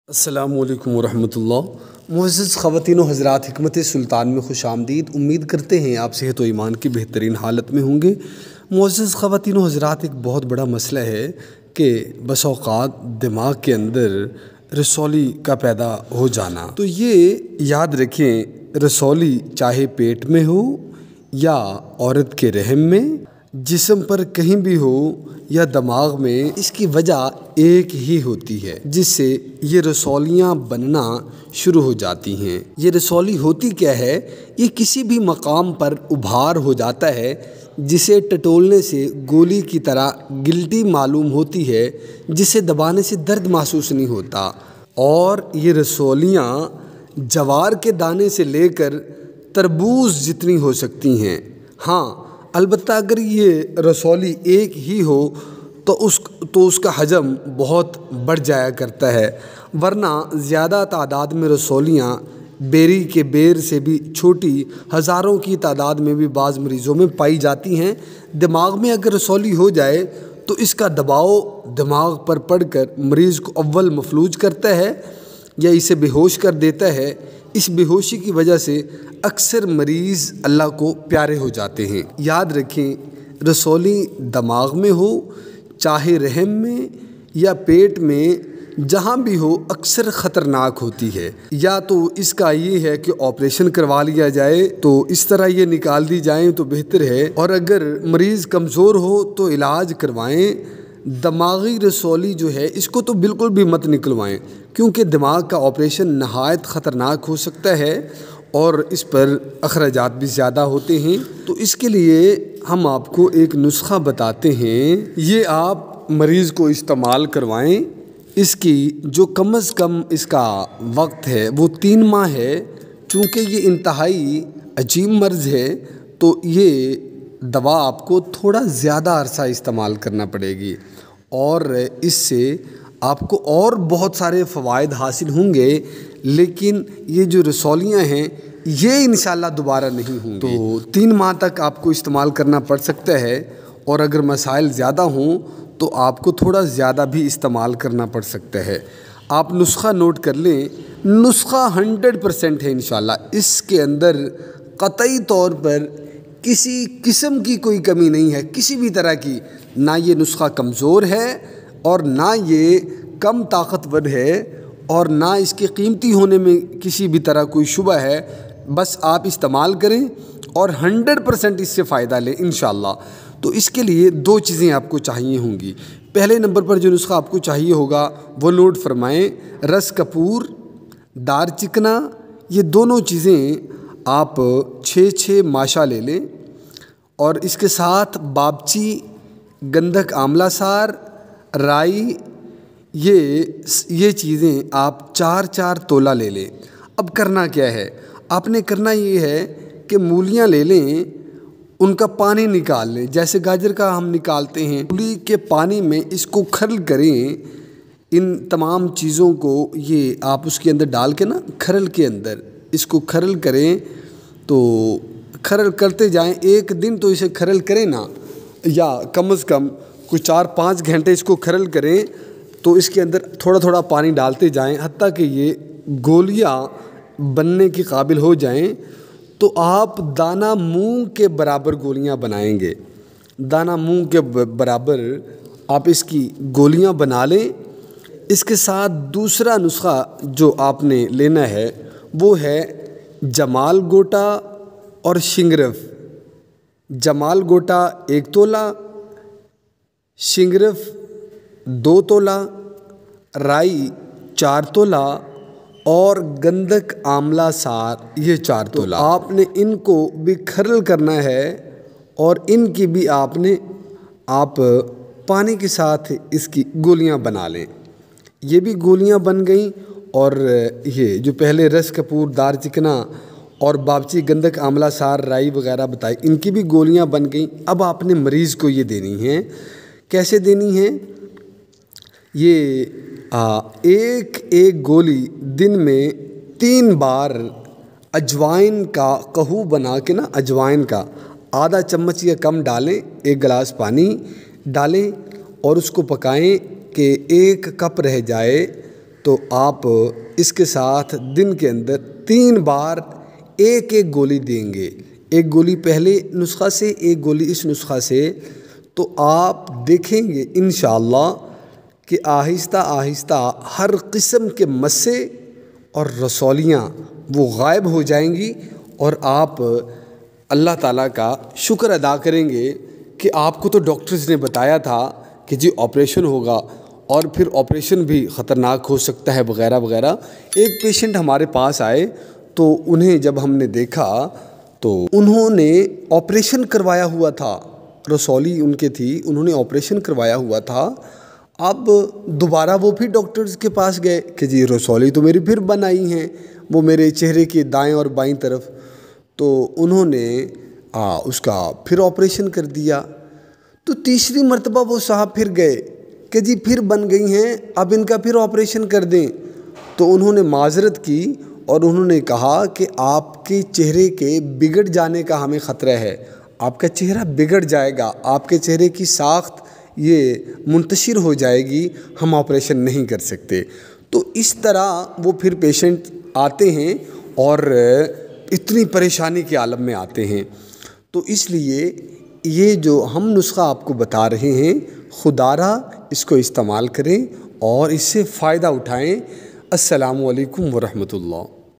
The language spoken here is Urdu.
السلام علیکم ورحمۃ اللہ۔ معزز خواتین و حضرات، حکمت سلطان میں خوش آمدید۔ امید کرتے ہیں آپ صحت و ایمان کی بہترین حالت میں ہوں گے۔ معزز خواتین و حضرات، ایک بہت بڑا مسئلہ ہے کہ بس اوقات دماغ کے اندر رسولی کا پیدا ہو جانا۔ تو یہ یاد رکھیں، رسولی چاہے پیٹ میں ہو یا عورت کے رحم میں، جسم پر کہیں بھی ہو یا دماغ میں، اس کی وجہ ایک ہی ہوتی ہے جس سے یہ رسولیاں بننا شروع ہو جاتی ہیں۔ یہ رسولی ہوتی کیا ہے؟ یہ کسی بھی مقام پر ابھار ہو جاتا ہے جسے ٹٹولنے سے گولی کی طرح گلٹی معلوم ہوتی ہے، جسے دبانے سے درد محسوس نہیں ہوتا، اور یہ رسولیاں جوار کے دانے سے لے کر تربوز جتنی ہو سکتی ہیں۔ ہاں، البتہ اگر یہ رسولی ایک ہی ہو تو اس کا حجم بہت بڑھ جایا کرتا ہے، ورنہ زیادہ تعداد میں رسولیاں بیری کے بیر سے بھی چھوٹی، ہزاروں کی تعداد میں بھی بعض مریضوں میں پائی جاتی ہیں۔ دماغ میں اگر رسولی ہو جائے تو اس کا دباؤ دماغ پر پڑ کر مریض کو اول مفلوج کرتا ہے یا اسے بے ہوش کر دیتا ہے۔ اس بے ہوشی کی وجہ سے اکثر مریض اللہ کو پیارے ہو جاتے ہیں۔ یاد رکھیں، رسولی دماغ میں ہو، چاہے رحم میں یا پیٹ میں، جہاں بھی ہو، اکثر خطرناک ہوتی ہے۔ یا تو اس کا یہ ہے کہ آپریشن کروا لیا جائے، تو اس طرح یہ نکال دی جائیں تو بہتر ہے، اور اگر مریض کمزور ہو تو علاج کروائیں۔ دماغی رسولی جو ہے، اس کو تو بالکل بھی مت نکلوائیں، کیونکہ دماغ کا آپریشن نہایت خطرناک ہو سکتا ہے اور اس پر اخراجات بھی زیادہ ہوتے ہیں۔ تو اس کے لیے ہم آپ کو ایک نسخہ بتاتے ہیں، یہ آپ مریض کو استعمال کروائیں۔ اس کی جو کم از کم اس کا وقت ہے وہ 3 ماہ ہے۔ چونکہ یہ انتہائی عجیب مرض ہے تو یہ دوا آپ کو تھوڑا زیادہ عرصہ استعمال کرنا پڑے گی، اور اس سے آپ کو اور بہت سارے فوائد حاصل ہوں گے، لیکن یہ جو رسولیاں ہیں یہ انشاءاللہ دوبارہ نہیں ہوں گی۔ تو 3 ماہ تک آپ کو استعمال کرنا پڑ سکتا ہے، اور اگر مسائل زیادہ ہوں تو آپ کو تھوڑا زیادہ بھی استعمال کرنا پڑ سکتا ہے۔ آپ نسخہ نوٹ کر لیں، نسخہ 100% ہے انشاءاللہ۔ اس کے اندر قطعی طور پر کسی قسم کی کوئی کمی نہیں ہے، کسی بھی طرح کی۔ نہ یہ نسخہ کمزور ہے اور نہ یہ کم طاقتور ہے، اور نہ اس کے قیمتی ہونے میں کسی بھی طرح کوئی شبہ ہے۔ بس آپ استعمال کریں اور 100% اس سے فائدہ لیں انشاءاللہ۔ تو اس کے لیے 2 چیزیں آپ کو چاہیے ہوں گی۔ پہلے نمبر پر جو نسخہ آپ کو چاہیے ہوگا وہ نوٹ فرمائیں، رس کپور، دار چکنا، یہ دونوں چیزیں آپ 6 ماشا لے لیں، اور اس کے ساتھ بابچی، گندھک آملہ سار، رائی، یہ چیزیں آپ 4 تولہ لے لیں۔ اب کرنا کیا ہے؟ آپ نے کرنا یہ ہے کہ مولیاں لے لیں، ان کا پانی نکال لیں، جیسے گاجر کا ہم نکالتے ہیں۔ مولی کے پانی میں اس کو کھرل کریں، ان تمام چیزوں کو یہ آپ اس کے اندر ڈال کے نا، کھرل کے اندر اس کو کھرل کریں۔ تو کھرل کرتے جائیں، ایک دن تو اسے کھرل کریں نا، یا کم از کم کوئی 4-5 گھنٹے اس کو کھرل کریں، تو اس کے اندر تھوڑا تھوڑا پانی ڈالتے جائیں حتیٰ کہ یہ گولیاں بننے کی قابل ہو جائیں۔ تو آپ دانہ مونگ کے برابر گولیاں بنائیں گے، دانہ مونگ کے برابر آپ اس کی گولیاں بنا لیں۔ اس کے ساتھ دوسرا نسخہ جو آپ نے لینا ہے وہ ہے جمال گوٹا اور شنگرف۔ جمال گوٹا 1 تولہ، شنگرف 2 تولہ، رائی 4 تولہ، اور گندھک آملہ سار یہ 4 تولہ۔ آپ نے ان کو بھی کھرل کرنا ہے، اور ان کی بھی آپ پانی کے ساتھ اس کی گولیاں بنا لیں۔ یہ بھی گولیاں بن گئیں، اور یہ جو پہلے رس کپور، دار چکنا اور بابچی، گندھک آملہ سار، رائی وغیرہ بتائی، ان کی بھی گولیاں بن گئیں۔ اب آپ نے مریض کو یہ دینی ہیں۔ کیسے دینی ہیں؟ یہ ایک گولی دن میں 3 بار اجوائن کا قہوہ بنا کے نا، اجوائن کا آدھا چمچ یا کم ڈالیں، 1 گلاس پانی ڈالیں، اور اس کو پکائیں کہ 1 کپ رہ جائے، تو آپ اس کے ساتھ دن کے اندر 3 بار ایک ایک گولی دیں گے، ایک گولی پہلے نسخہ سے، ایک گولی اس نسخہ سے، تو آپ دیکھیں گے انشاءاللہ کہ آہستہ آہستہ ہر قسم کے مسے اور رسولیاں وہ غائب ہو جائیں گی، اور آپ اللہ تعالیٰ کا شکر ادا کریں گے کہ آپ کو تو ڈاکٹرز نے بتایا تھا کہ جی آپریشن ہوگا، اور پھر آپریشن بھی خطرناک ہو سکتا ہے وغیرہ وغیرہ۔ ایک پیشنٹ ہمارے پاس آئے تو انہیں جب ہم نے دیکھا تو انہوں نے آپریشن کروایا ہوا تھا، رسولی ان کے تھی، انہوں نے آپریشن کروایا ہوا تھا۔ اب دوبارہ وہ پھر ڈاکٹرز کے پاس گئے کہ جی رسولی تو میری پھر بن آئی ہیں، وہ میرے چہرے کے دائیں اور بائیں طرف، تو انہوں نے اس کا پھر آپریشن کر دیا۔ تو تیسری مرتبہ وہ صاحب پھر گئے کہ جی پھر بن گئی ہیں، اب ان کا پھر آپریشن کر دیں۔ تو انہوں نے معذرت کی اور انہوں نے کہا کہ آپ کے چہرے کے بگڑ جانے کا ہمیں خطرہ ہے، آپ کا چہرہ بگڑ جائے گا، آپ کے چہرے کی ساخت یہ منتشر ہو جائے گی، ہم آپریشن نہیں کر سکتے۔ تو اس طرح وہ پھر پیشنٹ آتے ہیں اور اتنی پریشانی کے عالم میں آتے ہیں۔ تو اس لیے یہ جو ہم نسخہ آپ کو بتا رہے ہیں، خدا را اس کو استعمال کریں اور اس سے فائدہ اٹھائیں۔ السلام علیکم ورحمۃ اللہ۔